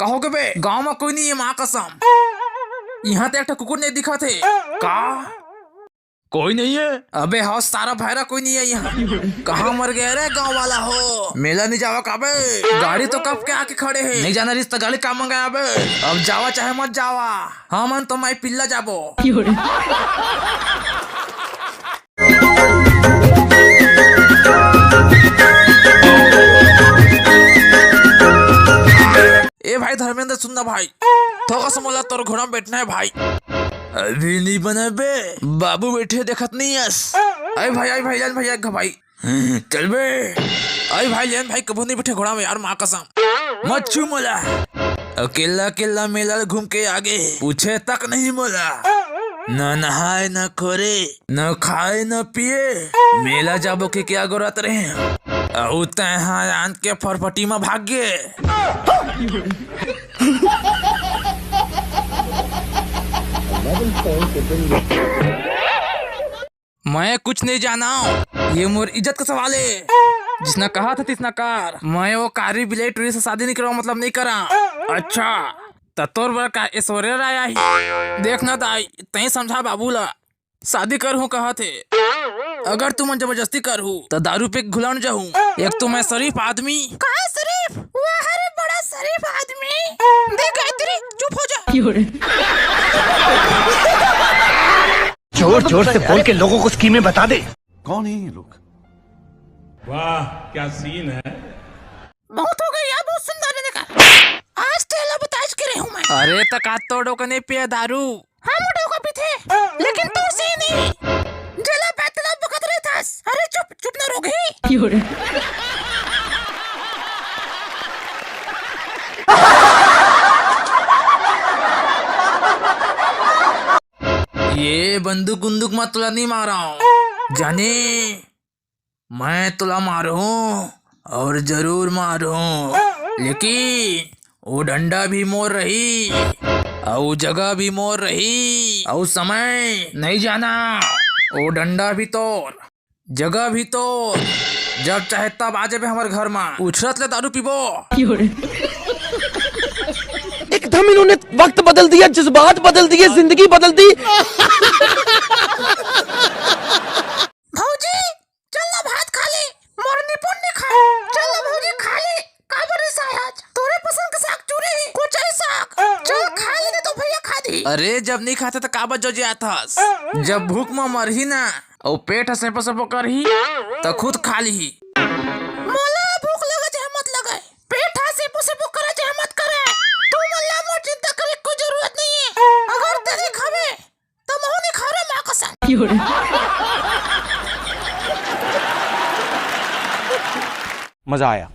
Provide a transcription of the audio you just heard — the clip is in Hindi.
कहोगे बे गाँव में कोई नहीं है माँ कसम। यहाँ तो एक कुकुर नहीं दिखा थे का कोई नहीं है। अबे हाउ सारा भैरा कोई नहीं है यहाँ। कहाँ मर गया रे गाँव वाला हो। मेला नहीं जावा का बे गाड़ी तो कब के आके खड़े है नहीं जाना रिश्ता गाड़ी काम मंगाया बे। अब जावा चाहे मत जावा हाँ मन तो मैं पिल्ला जाबो। ए भाई धर्मेंद्र सुनना भाई थोड़ा सा मोला तोर घोड़ा में बैठना है भाई। अभी नहीं बना बे बाबू बैठे देखत नहीं यस। अरे भाई आई भाई जान भैया भाई चल बे। अरे भाई जान भाई कबू नहीं बैठे घोड़ा में यार माँ कसम मत छू मोला। अकेला अकेला मेला घूम के आगे पूछे तक नहीं मोला। न नहाए न खोरे न खाए न पिए मेला जाबो के क्या गोरत रहे आन के फरफटी में भाग गए। मैं कुछ नहीं जाना ये मोर इज्जत का सवाल है। जिसने कहा था तिसना कार मैं वो कारी बिलेट से शादी नहीं करा मतलब नहीं करा। अच्छा तोर बर का ऐश्वर्या राय आई देखना दाई तई समझा बाबूला शादी कर हूँ कहा थे। अगर तुम जबरदस्ती कर हूँ तो दारू पे घुलान जाऊँ। एक तो मैं शरीफ आदमी कहा शरीफ वाह रे बड़ा शरीफ आदमी देख गायत्री चुप हो जा। जोर जोर से बोल के लोगों को स्कीमें बता दे। कौन है ये लोग? वाह क्या सीन है। बहुत हो गई यार बहुत सुंदर है का आज तेला बताइश करे हूँ मैं। अरे तक आज तो डोका नहीं पिया दारू हम डोका भी थे लेकिन तू से नहीं जला बैठना बकत रहे था। अरे चुप चुप ना रोगे। ये बंदूक बंदूक मत तुला नहीं मारा हूँ जाने मैं तुला मारू और जरूर मारू लेकिन वो डंडा भी मोर रही और जगह भी मोर रही और समय नहीं जाना। वो डंडा भी तोर जगह भी तोर जब चाहे तब आ जाबे हमारे घर में उछरत ले दारू पीबो। एकदम इन्होंने वक्त बदल दिया जज्बात बदल दिए जिंदगी बदल दी। भौजी चल ना भात खा ले मोरनी पुण्य खा चल ना भौजी खा ले काबर साहब तोरे पसंद का साग चूरे कुछ साग चल खा ले तो भैया खा दी। अरे जब नहीं खाते तो काबर जो जाता जब भूख में मर ही ना और पेट हसे पसपो कर ही तो खुद खा ली। मोला भूख लगा चाहे मत लगे पेट हसे पसपो करे चाहे मत करे तू मोला मोर चिंता करे कोई जरूरत नहीं है। अगर तेरे खावे तो मोह नहीं खा रे मां कसम। मजा आया।